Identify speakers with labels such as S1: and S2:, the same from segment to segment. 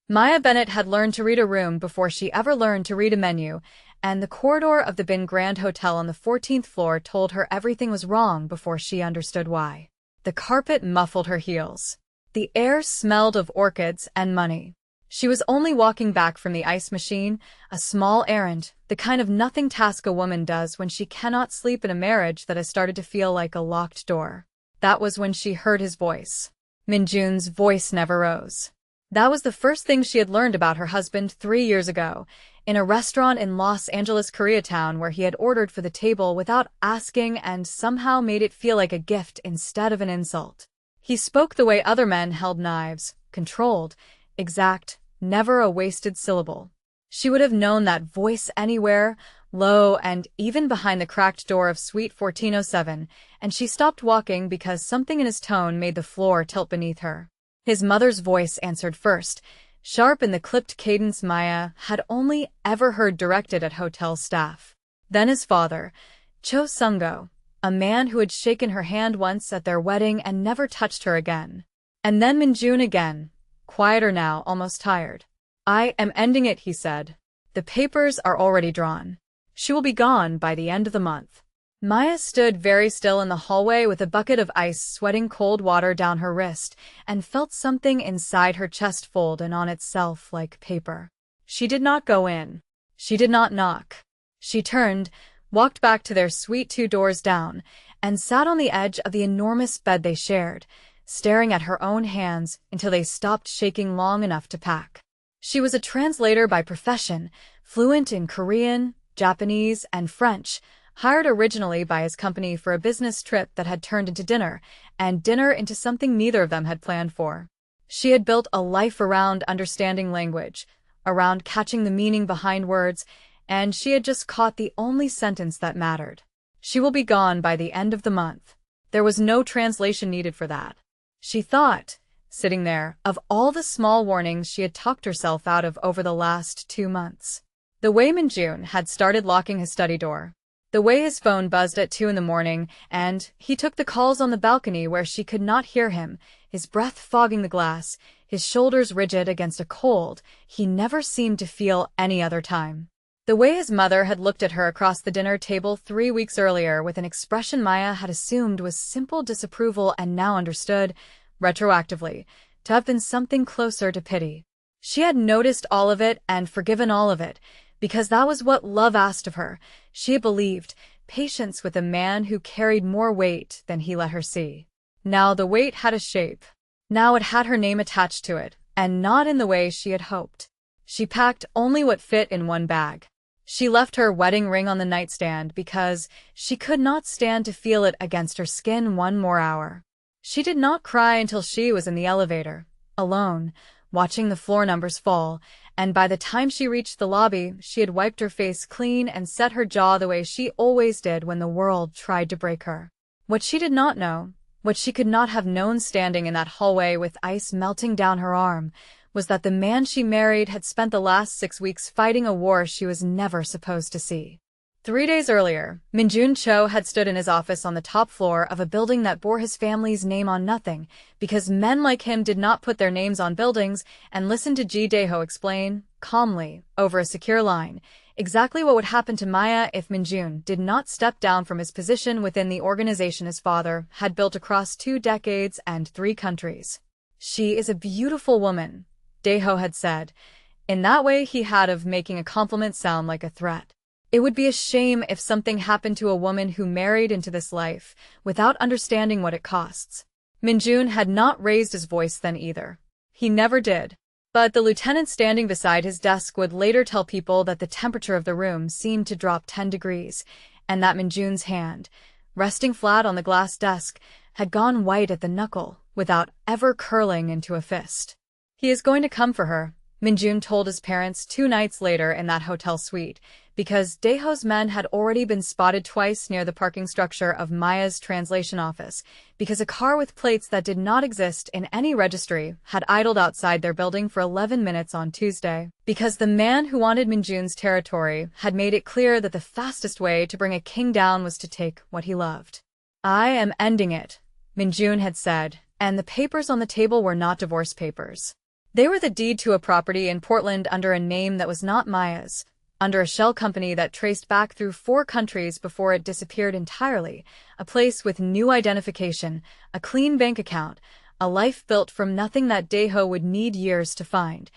S1: Maya Bennett had learned to read a room before she ever learned to read a menu, and the corridor of the Bin Grand Hotel on the 14th floor told her everything was wrong before she understood why. The carpet muffled her heels. The air smelled of orchids and money. She was only walking back from the ice machine, a small errand, the kind of nothing task a woman does when she cannot sleep in a marriage that has started to feel like a locked door. That was when she heard his voice. Minjun's voice never rose. That was the first thing she had learned about her husband 3 years ago, in a restaurant in Los Angeles, Koreatown, where he had ordered for the table without asking and somehow made it feel like a gift instead of an insult. He spoke the way other men held knives, controlled, exact, never a wasted syllable. She would have known that voice anywhere, low and even behind the cracked door of Suite 1407, and she stopped walking because something in his tone made the floor tilt beneath her. His mother's voice answered first, sharp in the clipped cadence Maya had only ever heard directed at hotel staff. Then his father, Cho Sung-go, a man who had shaken her hand once at their wedding and never touched her again. And then Minjun again, quieter now, almost tired. "I am ending it," he said. "The papers are already drawn. She will be gone by the end of the month." Maya stood very still in the hallway with a bucket of ice sweating cold water down her wrist and felt something inside her chest fold in on itself like paper. She did not go in. She did not knock. She turned, walked back to their suite 2 doors down, and sat on the edge of the enormous bed they shared, staring at her own hands until they stopped shaking long enough to pack. She was a translator by profession, fluent in Korean, Japanese, and French, hired originally by his company for a business trip that had turned into dinner, and dinner into something neither of them had planned for. She had built a life around understanding language, around catching the meaning behind words, and she had just caught the only sentence that mattered. She will be gone by the end of the month. There was no translation needed for that. She thought, sitting there, of all the small warnings she had talked herself out of over the last 2 months. The way Minjun had started locking his study door. The way his phone buzzed at 2 in the morning, and he took the calls on the balcony where she could not hear him, his breath fogging the glass, his shoulders rigid against a cold he never seemed to feel any other time. The way his mother had looked at her across the dinner table 3 weeks earlier with an expression Maya had assumed was simple disapproval and now understood, retroactively, to have been something closer to pity. She had noticed all of it and forgiven all of it, because that was what love asked of her. She believed patience with a man who carried more weight than he let her see. Now the weight had a shape. Now it had her name attached to it, and not in the way she had hoped. She packed only what fit in one bag. She left her wedding ring on the nightstand because she could not stand to feel it against her skin one more hour. She did not cry until she was in the elevator, alone, watching the floor numbers fall, and by the time she reached the lobby, she had wiped her face clean and set her jaw the way she always did when the world tried to break her. What she did not know, what she could not have known standing in that hallway with ice melting down her arm, was that the man she married had spent the last 6 weeks fighting a war she was never supposed to see. 3 days earlier, Minjun Cho had stood in his office on the top floor of a building that bore his family's name on nothing, because men like him did not put their names on buildings, and listened to Ji Dae-ho explain, calmly, over a secure line, exactly what would happen to Maya if Minjun did not step down from his position within the organization his father had built across 2 decades and 3 countries. "She is a beautiful woman," Dae-ho had said, in that way he had of making a compliment sound like a threat. It would be a shame if something happened to a woman who married into this life, without understanding what it costs. Minjun had not raised his voice then either. He never did. But the lieutenant standing beside his desk would later tell people that the temperature of the room seemed to drop 10 degrees, and that Minjun's hand, resting flat on the glass desk, had gone white at the knuckle, without ever curling into a fist. "He is going to come for her," Minjun told his parents 2 nights later in that hotel suite, because Dae-ho's men had already been spotted twice near the parking structure of Maya's translation office, because a car with plates that did not exist in any registry had idled outside their building for 11 minutes on Tuesday, because the man who wanted Minjun's territory had made it clear that the fastest way to bring a king down was to take what he loved. "I am ending it," Minjun had said, and the papers on the table were not divorce papers. They were the deed to a property in Portland under a name that was not Maya's, under a shell company that traced back through 4 countries before it disappeared entirely, a place with new identification, a clean bank account, a life built from nothing that Daeho would need years to find,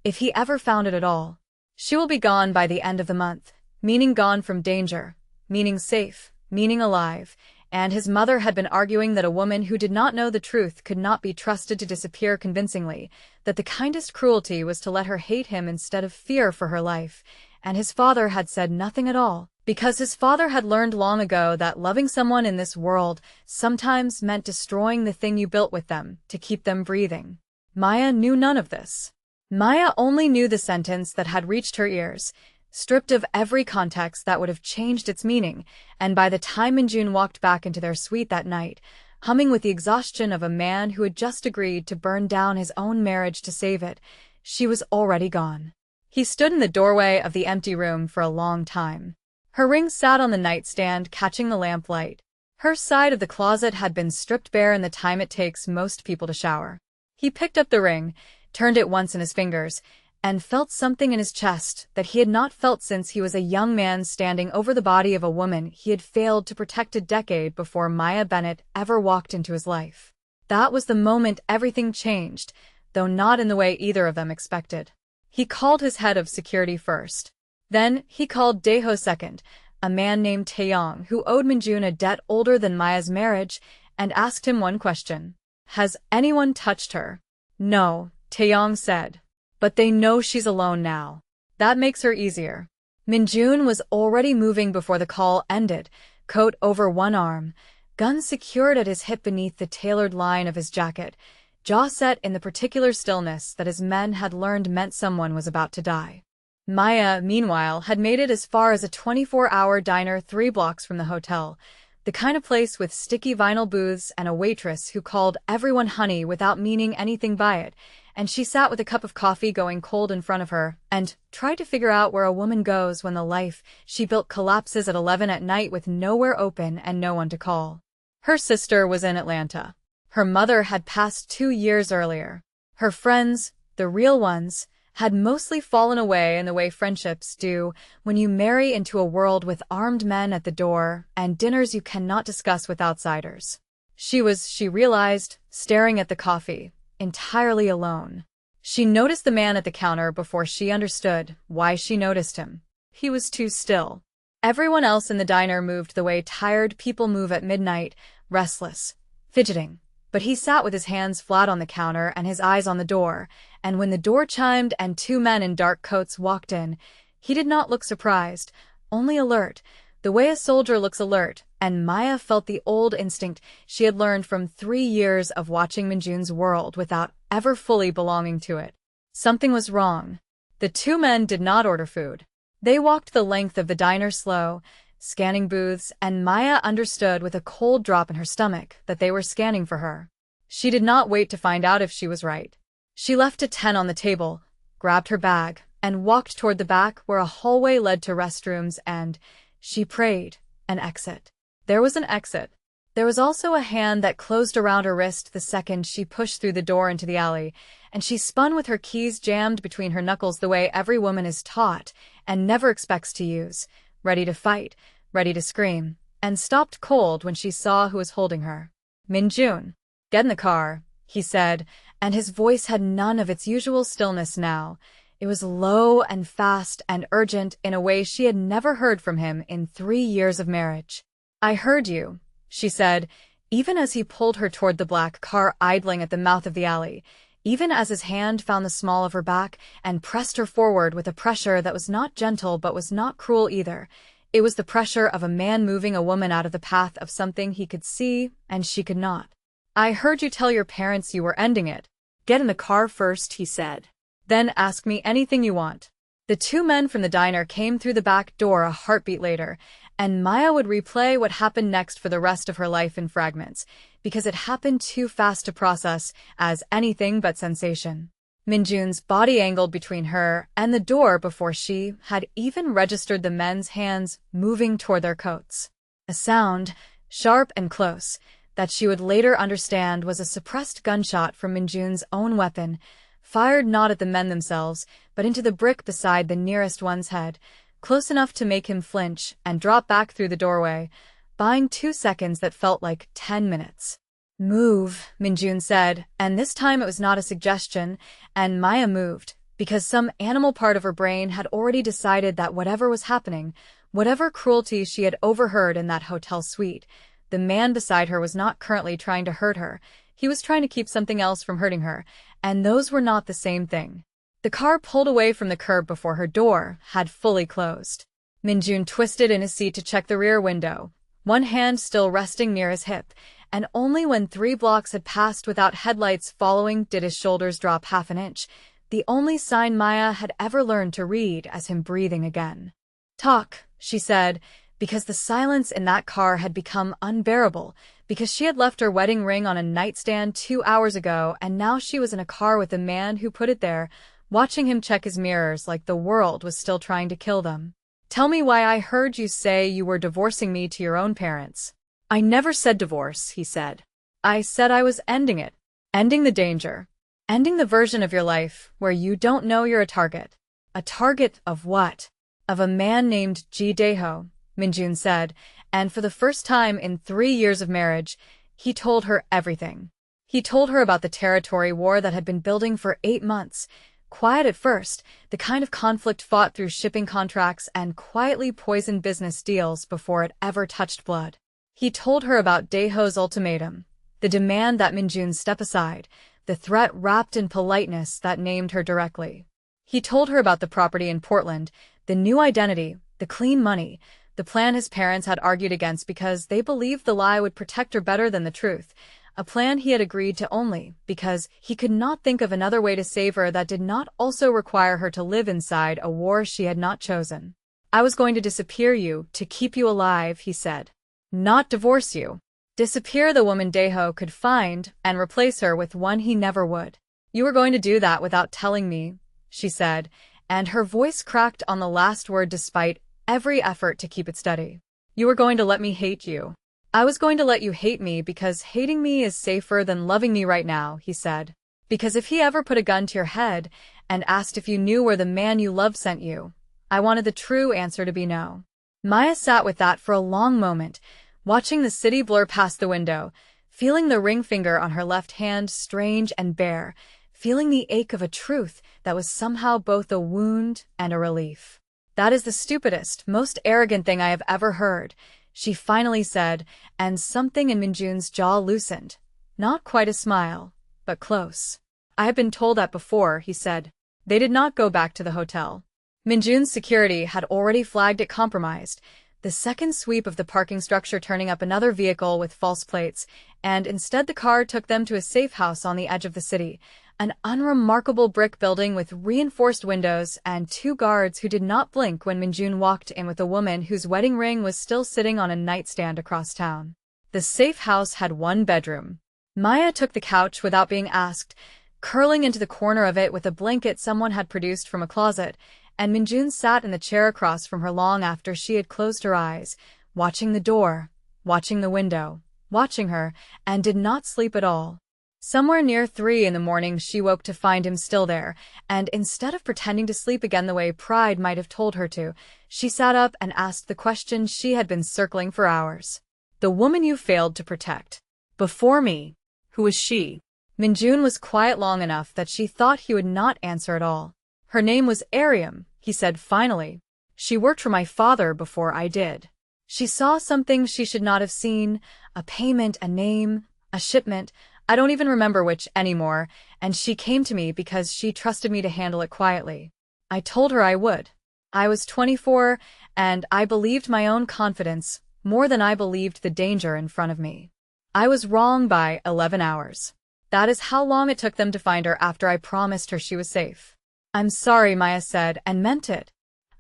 S1: if he ever found it at all. She will be gone by the end of the month, meaning gone from danger, meaning safe, meaning alive, and his mother had been arguing that a woman who did not know the truth could not be trusted to disappear convincingly, that the kindest cruelty was to let her hate him instead of fear for her life, and his father had said nothing at all, because his father had learned long ago that loving someone in this world sometimes meant destroying the thing you built with them to keep them breathing. Maya knew none of this. Maya only knew the sentence that had reached her ears, stripped of every context that would have changed its meaning, and by the time Minjun walked back into their suite that night, humming with the exhaustion of a man who had just agreed to burn down his own marriage to save it, she was already gone. He stood in the doorway of the empty room for a long time. Her ring sat on the nightstand, catching the lamplight. Her side of the closet had been stripped bare in the time it takes most people to shower. He picked up the ring, turned it once in his fingers, and felt something in his chest that he had not felt since he was a young man standing over the body of a woman he had failed to protect a decade before Maya Bennett ever walked into his life. That was the moment everything changed, though not in the way either of them expected. He called his head of security first. Then he called Daeho second, a man named Taeyong who owed Minjun a debt older than Maya's marriage, and asked him one question. "Has anyone touched her?" "No," Taeyong said. "But they know she's alone now. That makes her easier." Minjun was already moving before the call ended, coat over one arm, gun secured at his hip beneath the tailored line of his jacket, jaw set in the particular stillness that his men had learned meant someone was about to die. Maya, meanwhile, had made it as far as a 24-hour diner 3 blocks from the hotel, the kind of place with sticky vinyl booths and a waitress who called everyone honey without meaning anything by it, and she sat with a cup of coffee going cold in front of her, and tried to figure out where a woman goes when the life she built collapses at 11 at night with nowhere open and no one to call. Her sister was in Atlanta. Her mother had passed 2 years earlier. Her friends, the real ones, had mostly fallen away in the way friendships do when you marry into a world with armed men at the door and dinners you cannot discuss with outsiders. She realized, staring at the coffee, entirely alone. She noticed the man at the counter before she understood why she noticed him. He was too still. Everyone else in the diner moved the way tired people move at midnight, restless, fidgeting. But he sat with his hands flat on the counter and his eyes on the door, and when the door chimed and 2 men in dark coats walked in, he did not look surprised, only alert, the way a soldier looks alert, and Maya felt the old instinct she had learned from 3 years of watching Minjun's world without ever fully belonging to it. Something was wrong. The 2 men did not order food. They walked the length of the diner slow, scanning booths, and Maya understood with a cold drop in her stomach that they were scanning for her. She did not wait to find out if she was right. She left a 10 on the table, grabbed her bag, and walked toward the back where a hallway led to restrooms and, she prayed, an exit. There was an exit. There was also a hand that closed around her wrist the second she pushed through the door into the alley, and she spun with her keys jammed between her knuckles the way every woman is taught and never expects to use, ready to fight, ready to scream, and stopped cold when she saw who was holding her. "Minjun, get in the car," he said, and his voice had none of its usual stillness now. It was low and fast and urgent in a way she had never heard from him in 3 years of marriage. "I heard you," she said, even as he pulled her toward the black car idling at the mouth of the alley, even as his hand found the small of her back and pressed her forward with a pressure that was not gentle but was not cruel either. It was the pressure of a man moving a woman out of the path of something he could see and she could not. "I heard you tell your parents you were ending it." "Get in the car first," he said. "Then ask me anything you want." The 2 men from the diner came through the back door a heartbeat later, and Maya would replay what happened next for the rest of her life in fragments, because it happened too fast to process as anything but sensation. Minjun's body angled between her and the door before she had even registered the men's hands moving toward their coats. A sound, sharp and close, that she would later understand was a suppressed gunshot from Minjun's own weapon, fired not at the men themselves, but into the brick beside the nearest one's head, close enough to make him flinch and drop back through the doorway, buying 2 seconds that felt like 10 minutes. Move, Minjun said, and this time it was not a suggestion, and Maya moved, because some animal part of her brain had already decided that whatever was happening, whatever cruelty she had overheard in that hotel suite, the man beside her was not currently trying to hurt her. He was trying to keep something else from hurting her, and those were not the same thing. The car pulled away from the curb before her door had fully closed. Minjun twisted in his seat to check the rear window, one hand still resting near his hip, and only when 3 blocks had passed without headlights following did his shoulders drop half an inch, the only sign Maya had ever learned to read as him breathing again. Talk, she said, because the silence in that car had become unbearable, because she had left her wedding ring on a nightstand 2 hours ago, and now she was in a car with the man who put it there, watching him check his mirrors like the world was still trying to kill them. Tell me why I heard you say you were divorcing me to your own parents. I never said divorce, he said. I said I was ending it. Ending the danger. Ending the version of your life where you don't know you're a target. A target of what? Of a man named Ji Daeho, Minjun said, and for the first time in 3 years of marriage, he told her everything. He told her about the territory war that had been building for 8 months, quiet at first, the kind of conflict fought through shipping contracts and quietly poisoned business deals before it ever touched blood. He told her about Daeho's ultimatum, the demand that Minjun step aside, the threat wrapped in politeness that named her directly. He told her about the property in Portland, the new identity, the clean money, the plan his parents had argued against because they believed the lie would protect her better than the truth, a plan he had agreed to only because he could not think of another way to save her that did not also require her to live inside a war she had not chosen. I was going to disappear you to keep you alive, he said. Not divorce you. Disappear the woman Daeho could find and replace her with one he never would. You were going to do that without telling me, she said, and her voice cracked on the last word despite every effort to keep it steady. You were going to let me hate you. I was going to let you hate me because hating me is safer than loving me right now, he said. Because if he ever put a gun to your head and asked if you knew where the man you loved sent you, I wanted the true answer to be no. Maya sat with that for a long moment, watching the city blur past the window, feeling the ring finger on her left hand strange and bare, feeling the ache of a truth that was somehow both a wound and a relief. That is the stupidest, most arrogant thing I have ever heard, she finally said, and something in Minjun's jaw loosened. Not quite a smile, but close. I have been told that before, he said. They did not go back to the hotel. Minjun's security had already flagged it compromised, the second sweep of the parking structure turning up another vehicle with false plates, and instead the car took them to a safe house on the edge of the city, an unremarkable brick building with reinforced windows and 2 guards who did not blink when Minjun walked in with a woman whose wedding ring was still sitting on a nightstand across town. The safe house had 1 bedroom. Maya took the couch without being asked, curling into the corner of it with a blanket someone had produced from a closet, and Minjun sat in the chair across from her long after she had closed her eyes, watching the door, watching the window, watching her, and did not sleep at all. Somewhere near 3 in the morning she woke to find him still there, and instead of pretending to sleep again the way pride might have told her to, she sat up and asked the question she had been circling for hours. The woman you failed to protect. Before me. Who was she? Minjun was quiet long enough that she thought he would not answer at all. Her name was Ariam, he said finally. She worked for my father before I did. She saw something she should not have seen, a payment, a name, a shipment, I don't even remember which anymore, and she came to me because she trusted me to handle it quietly. I told her I would. I was 24, and I believed my own confidence more than I believed the danger in front of me. I was wrong by 11 hours. That is how long it took them to find her after I promised her she was safe. I'm sorry, Maya said, and meant it.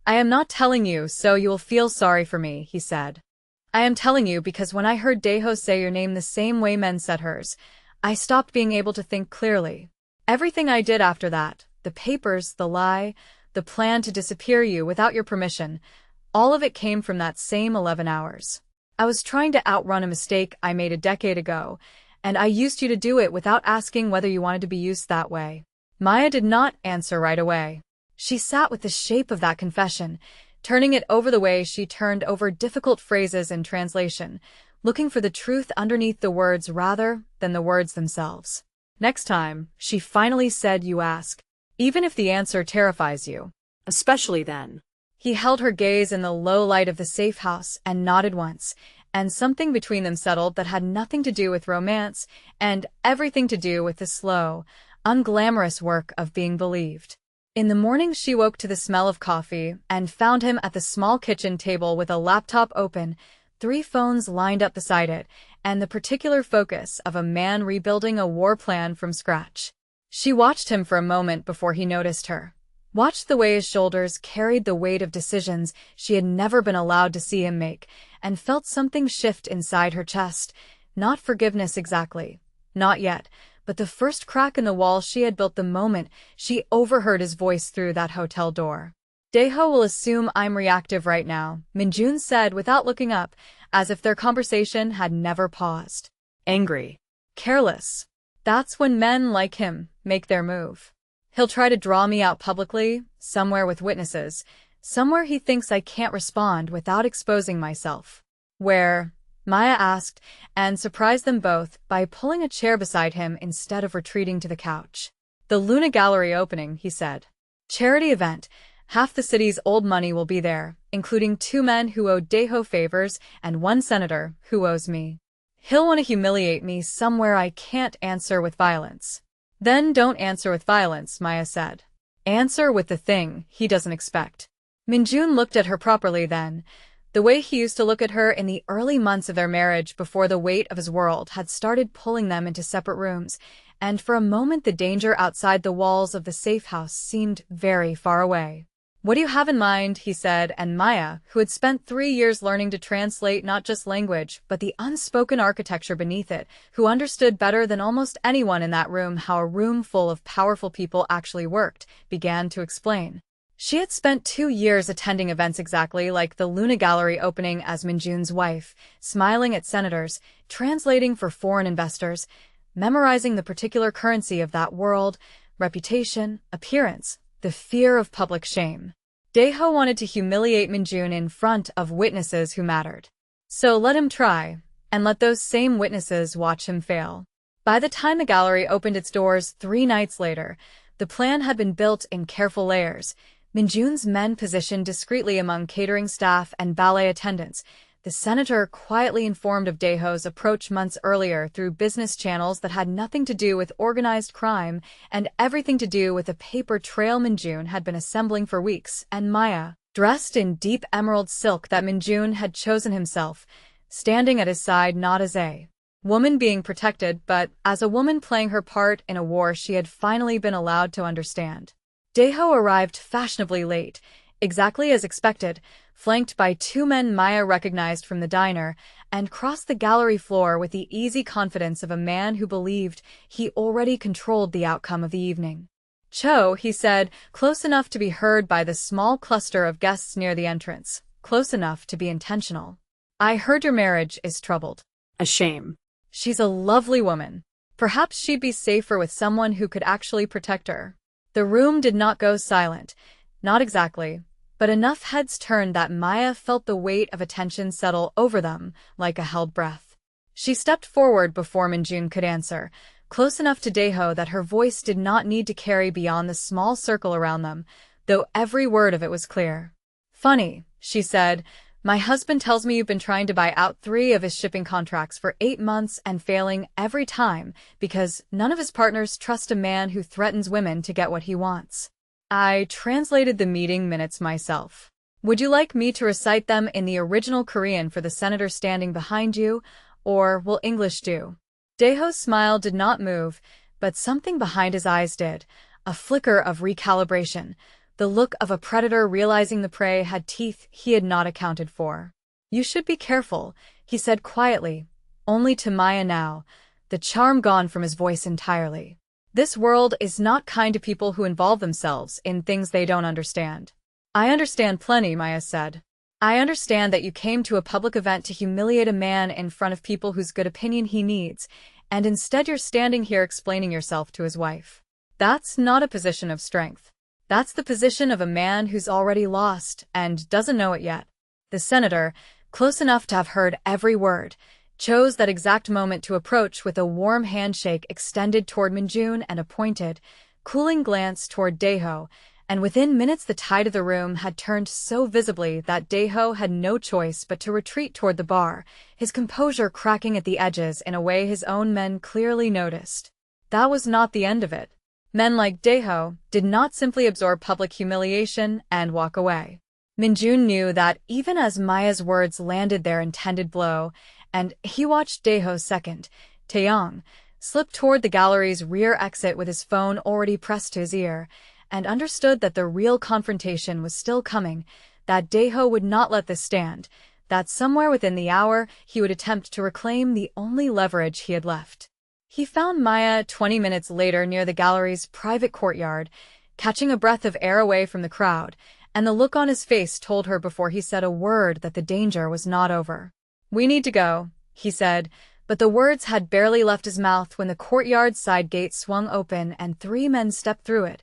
S1: I am not telling you so you will feel sorry for me, he said. I am telling you because when I heard Daeho say your name the same way men said hers, I stopped being able to think clearly. Everything I did after that, the papers, the lie, the plan to disappear you without your permission, all of it came from that same 11 hours. I was trying to outrun a mistake I made a decade ago, and I used you to do it without asking whether you wanted to be used that way. Maya did not answer right away. She sat with the shape of that confession, turning it over the way she turned over difficult phrases in translation, looking for the truth underneath the words rather than the words themselves. Next time, she finally said, "You ask, even if the answer terrifies you."
S2: Especially then.
S1: He held her gaze in the low light of the safe house and nodded once, and something between them settled that had nothing to do with romance and everything to do with the slow, unglamorous work of being believed. In the morning she woke to the smell of coffee and found him at the small kitchen table with a laptop open, 3 phones lined up beside it, and the particular focus of a man rebuilding a war plan from scratch. She watched him for a moment before he noticed her. Watched the way his shoulders carried the weight of decisions she had never been allowed to see him make, and felt something shift inside her chest. Not forgiveness exactly. Not yet. But the first crack in the wall she had built the moment she overheard his voice through that hotel door. "Daeho will assume I'm reactive right now," Minjun said without looking up, as if their conversation had never paused.
S2: Angry.
S1: Careless. That's when men like him make their move. He'll try to draw me out publicly, somewhere with witnesses, somewhere he thinks I can't respond without exposing myself. Where? Maya asked, and surprised them both by pulling a chair beside him instead of retreating to the couch. "The Luna Gallery opening," he said. "Charity event. Half the city's old money will be there, including 2 men who owe Daeho favors and 1 senator who owes me. He'll want to humiliate me somewhere I can't answer with violence." "Then don't answer with violence," Maya said. "Answer with the thing he doesn't expect." Minjun looked at her properly then, the way he used to look at her in the early months of their marriage before the weight of his world had started pulling them into separate rooms, and for a moment the danger outside the walls of the safe house seemed very far away. "What do you have in mind?" he said, and Maya, who had spent 3 years learning to translate not just language but the unspoken architecture beneath it, who understood better than almost anyone in that room how a room full of powerful people actually worked, began to explain. She had spent 2 years attending events exactly like the Luna Gallery opening as Minjun's wife, smiling at senators, translating for foreign investors, memorizing the particular currency of that world, reputation, appearance, the fear of public shame. Daeho wanted to humiliate Minjun in front of witnesses who mattered. So let him try, and let those same witnesses watch him fail. By the time the gallery opened its doors 3 nights later, the plan had been built in careful layers. Minjun's men positioned discreetly among catering staff and ballet attendants, the senator quietly informed of Daeho's approach months earlier through business channels that had nothing to do with organized crime and everything to do with a paper trail Minjun had been assembling for weeks, and Maya, dressed in deep emerald silk that Minjun had chosen himself, standing at his side not as a woman being protected but as a woman playing her part in a war she had finally been allowed to understand. Daeho arrived fashionably late, exactly as expected, flanked by 2 men Maya recognized from the diner, and crossed the gallery floor with the easy confidence of a man who believed he already controlled the outcome of the evening. "Cho," he said, close enough to be heard by the small cluster of guests near the entrance, close enough to be intentional. "I heard your marriage is troubled."
S2: A shame.
S1: "She's a lovely woman. Perhaps she'd be safer with someone who could actually protect her." The room did not go silent, not exactly, but enough heads turned that Maya felt the weight of attention settle over them like a held breath. She stepped forward before Minjun could answer, close enough to Daeho that her voice did not need to carry beyond the small circle around them, though every word of it was clear. "Funny," she said. "My husband tells me you've been trying to buy out 3 of his shipping contracts for 8 months and failing every time because none of his partners trust a man who threatens women to get what he wants." I translated the meeting minutes myself. "Would you like me to recite them in the original Korean for the senator standing behind you, or will English do?" Daeho's smile did not move, but something behind his eyes did, a flicker of recalibration, the look of a predator realizing the prey had teeth he had not accounted for. "You should be careful," he said quietly, only to Maya now, the charm gone from his voice entirely. "This world is not kind to people who involve themselves in things they don't understand." "I understand plenty," Maya said. "I understand that you came to a public event to humiliate a man in front of people whose good opinion he needs, and instead you're standing here explaining yourself to his wife." That's not a position of strength. That's the position of a man who's already lost and doesn't know it yet. The senator, close enough to have heard every word, chose that exact moment to approach with a warm handshake extended toward Minjun and a pointed, cooling glance toward Daeho, and within minutes the tide of the room had turned so visibly that Daeho had no choice but to retreat toward the bar, his composure cracking at the edges in a way his own men clearly noticed. That was not the end of it. Men like Daeho did not simply absorb public humiliation and walk away. Minjun knew that even as Maya's words landed their intended blow, and he watched Daeho's second, Taeyong, slip toward the gallery's rear exit with his phone already pressed to his ear, and understood that the real confrontation was still coming, that Daeho would not let this stand, that somewhere within the hour he would attempt to reclaim the only leverage he had left. He found Maya 20 minutes later near the gallery's private courtyard, catching a breath of air away from the crowd, and the look on his face told her before he said a word that the danger was not over. "We need to go," he said, but the words had barely left his mouth when the courtyard side gate swung open and 3 men stepped through it,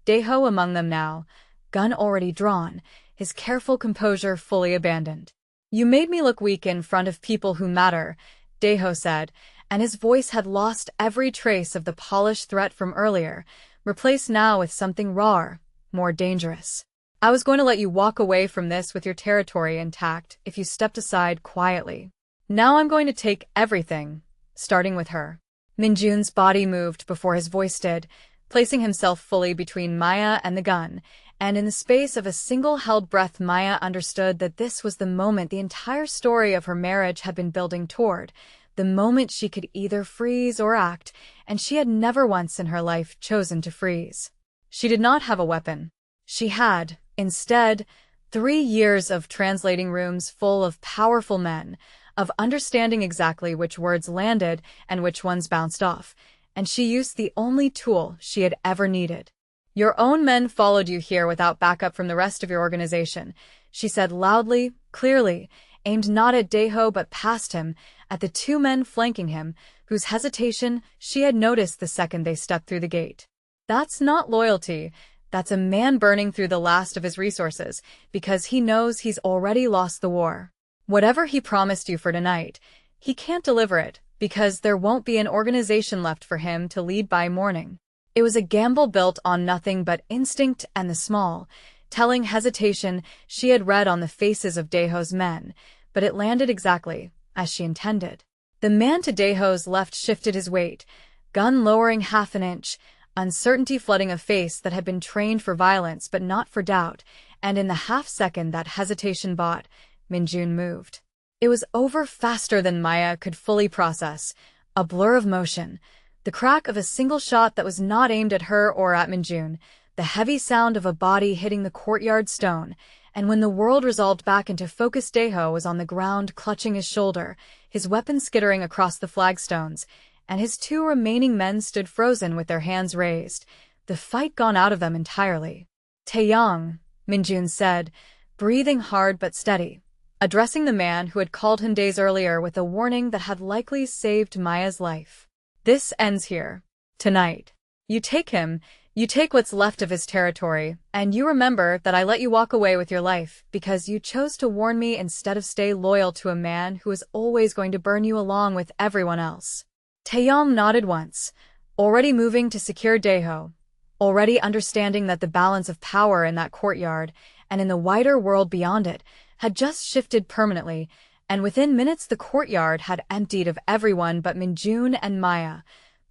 S1: Daeho among them now, gun already drawn, his careful composure fully abandoned. "You made me look weak in front of people who matter," Daeho said, and his voice had lost every trace of the polished threat from earlier, replaced now with something rawer, more dangerous. "I was going to let you walk away from this with your territory intact if you stepped aside quietly. Now I'm going to take everything, starting with her." Minjun's body moved before his voice did, placing himself fully between Maya and the gun, and in the space of a single held breath Maya understood that this was the moment the entire story of her marriage had been building toward, the moment she could either freeze or act, and she had never once in her life chosen to freeze. She did not have a weapon. She had, instead, 3 years of translating rooms full of powerful men, of understanding exactly which words landed and which ones bounced off, and she used the only tool she had ever needed. "Your own men followed you here without backup from the rest of your organization," she said loudly, clearly, aimed not at Daeho but past him, at the 2 men flanking him, whose hesitation she had noticed the second they stepped through the gate. "That's not loyalty. That's a man burning through the last of his resources, because he knows he's already lost the war. Whatever he promised you for tonight, he can't deliver it, because there won't be an organization left for him to lead by morning." It was a gamble built on nothing but instinct and the small, telling hesitation she had read on the faces of Daeho's men, but it landed exactly as she intended. The man to Daeho's left shifted his weight, gun lowering half an inch, uncertainty flooding a face that had been trained for violence but not for doubt, and in the half-second that hesitation bought, Minjun moved. It was over faster than Maya could fully process, a blur of motion, the crack of a single shot that was not aimed at her or at Minjun, the heavy sound of a body hitting the courtyard stone, and when the world resolved back into focus Daeho was on the ground clutching his shoulder, his weapon skittering across the flagstones, and his 2 remaining men stood frozen with their hands raised, the fight gone out of them entirely. "Taeyong," Minjun said, breathing hard but steady, addressing the man who had called him days earlier with a warning that had likely saved Maya's life. "This ends here. Tonight. You take him, you take what's left of his territory, and you remember that I let you walk away with your life because you chose to warn me instead of stay loyal to a man who is always going to burn you along with everyone else." Taeyong nodded once, already moving to secure Daeho, already understanding that the balance of power in that courtyard, and in the wider world beyond it, had just shifted permanently, and within minutes the courtyard had emptied of everyone but Minjun and Maya,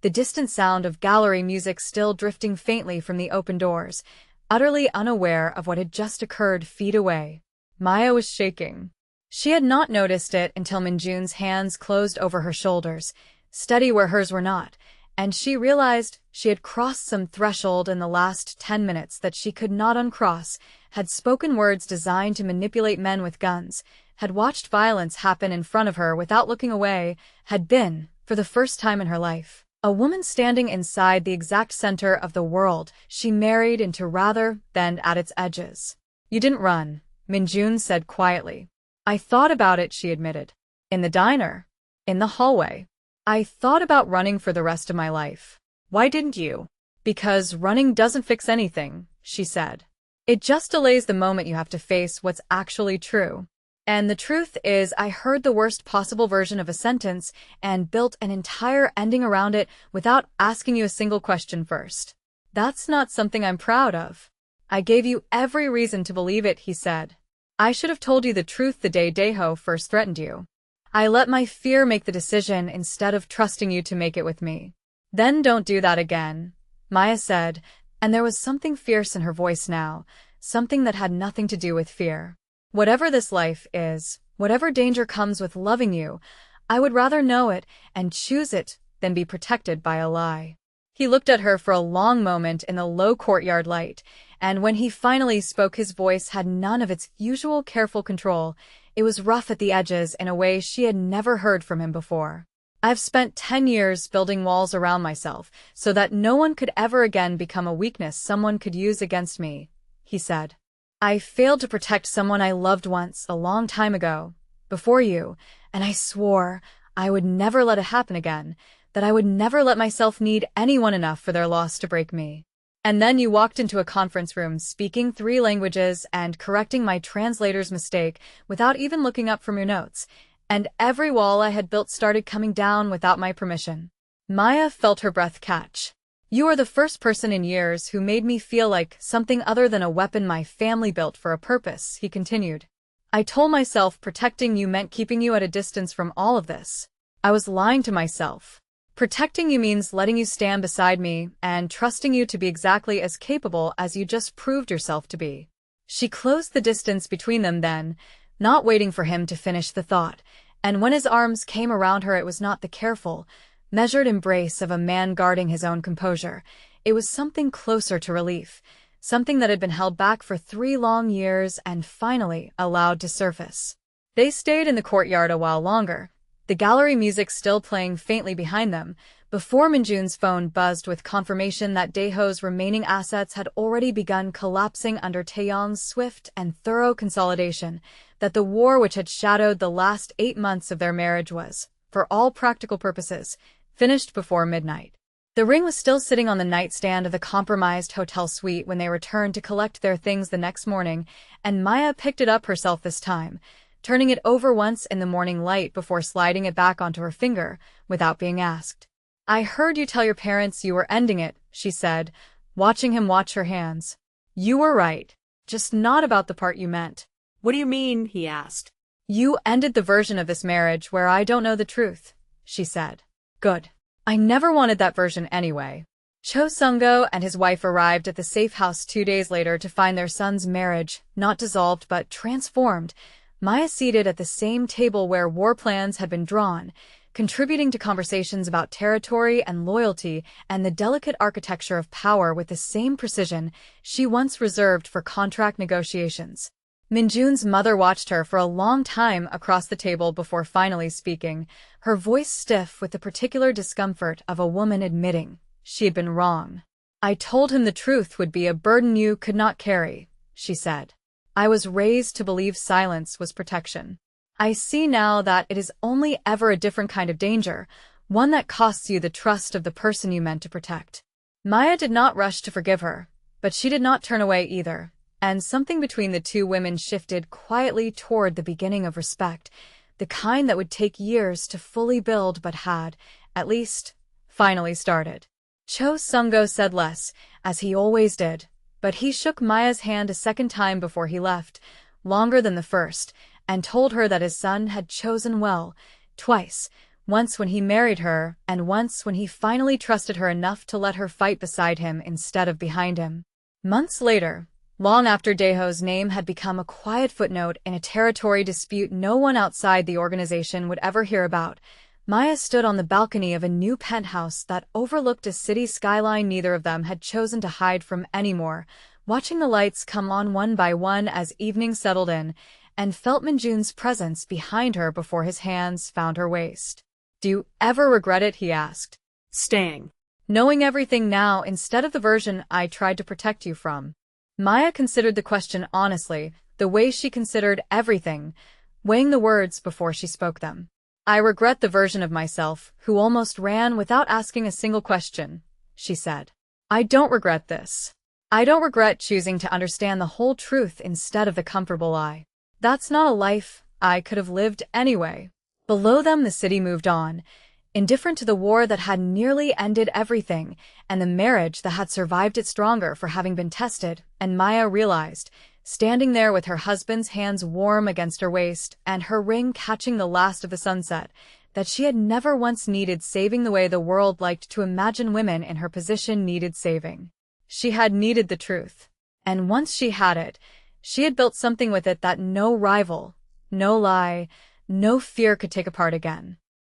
S1: the distant sound of gallery music still drifting faintly from the open doors, utterly unaware of what had just occurred feet away. Maya was shaking. She had not noticed it until Minjun's hands closed over her shoulders, steady where hers were not, and she realized she had crossed some threshold in the last 10 minutes that she could not uncross, had spoken words designed to manipulate men with guns, had watched violence happen in front of her without looking away, had been, for the first time in her life, a woman standing inside the exact center of the world she married into rather than at its edges. "You didn't run," Minjun said quietly. "I thought about it," she admitted. "In the diner. In the hallway. I thought about running for the rest of my life." "Why didn't you?" Because running doesn't fix anything, she said. It just delays the moment you have to face what's actually true. And the truth is, I heard the worst possible version of a sentence and built an entire ending around it without asking you a single question first. That's not something I'm proud of. I gave you every reason to believe it, he said. I should have told you the truth the day Daeho first threatened you. I let my fear make the decision instead of trusting you to make it with me. Then don't do that again, Maya said, and there was something fierce in her voice now, something that had nothing to do with fear. Whatever this life is, whatever danger comes with loving you, I would rather know it and choose it than be protected by a lie. He looked at her for a long moment in the low courtyard light, and when he finally spoke, his voice had none of its usual careful control. It was rough at the edges in a way she had never heard from him before. I've spent 10 years building walls around myself so that no one could ever again become a weakness someone could use against me, he said. I failed to protect someone I loved once, a long time ago, before you, and I swore I would never let it happen again, that I would never let myself need anyone enough for their loss to break me. And then you walked into a conference room speaking 3 languages and correcting my translator's mistake without even looking up from your notes, and every wall I had built started coming down without my permission. Maya felt her breath catch. You are the first person in years who made me feel like something other than a weapon my family built for a purpose, he continued. I told myself protecting you meant keeping you at a distance from all of this. I was lying to myself. Protecting you means letting you stand beside me and trusting you to be exactly as capable as you just proved yourself to be. She closed the distance between them then, not waiting for him to finish the thought, and when his arms came around her, it was not the careful, measured embrace of a man guarding his own composure. It was something closer to relief, something that had been held back for 3 long years and finally allowed to surface. They stayed in the courtyard a while longer, the gallery music still playing faintly behind them, before Minjun's phone buzzed with confirmation that Daeho's remaining assets had already begun collapsing under Taeyong's swift and thorough consolidation, that the war which had shadowed the last 8 months of their marriage was, for all practical purposes, finished before midnight. The ring was still sitting on the nightstand of the compromised hotel suite when they returned to collect their things the next morning, and Maya picked it up herself this time, turning it over once in the morning light before sliding it back onto her finger, without being asked. I heard you tell your parents you were ending it, she said, watching him watch her hands. You were right. Just not about the part you meant.
S2: What do you mean? He asked.
S1: You ended the version of this marriage where I don't know the truth, she said. Good. I never wanted that version anyway. Cho Sung-go and his wife arrived at the safe house 2 days later to find their son's marriage, not dissolved but transformed, Maya seated at the same table where war plans had been drawn, contributing to conversations about territory and loyalty and the delicate architecture of power with the same precision she once reserved for contract negotiations. Minjun's mother watched her for a long time across the table before finally speaking, her voice stiff with the particular discomfort of a woman admitting she had been wrong. I told him the truth would be a burden you could not carry, she said. I was raised to believe silence was protection. I see now that it is only ever a different kind of danger, one that costs you the trust of the person you meant to protect. Maya did not rush to forgive her, but she did not turn away either, and something between the 2 women shifted quietly toward the beginning of respect, the kind that would take years to fully build but had, at least, finally started. Cho Sung-go said less, as he always did, but he shook Maya's hand a second time before he left, longer than the first, and told her that his son had chosen well, twice, once when he married her and once when he finally trusted her enough to let her fight beside him instead of behind him. Months later, long after Daeho's name had become a quiet footnote in a territory dispute no one outside the organization would ever hear about, Maya stood on the balcony of a new penthouse that overlooked a city skyline neither of them had chosen to hide from anymore, watching the lights come on one by one as evening settled in, and felt Minjun's presence behind her before his hands found her waist. Do you ever regret it? He asked.
S2: Staying.
S1: Knowing everything now instead of the version I tried to protect you from. Maya considered the question honestly, the way she considered everything, weighing the words before she spoke them. I regret the version of myself who almost ran without asking a single question, she said. I don't regret this. I don't regret choosing to understand the whole truth instead of the comfortable lie. That's not a life I could have lived anyway. Below them, the city moved on, indifferent to the war that had nearly ended everything, and the marriage that had survived it stronger for having been tested, and Maya realized, standing there with her husband's hands warm against her waist and her ring catching the last of the sunset, that she had never once needed saving the way the world liked to imagine women in her position needed saving. She had needed the truth. And once she had it, she had built something with it that no rival, no lie, no fear could take apart again.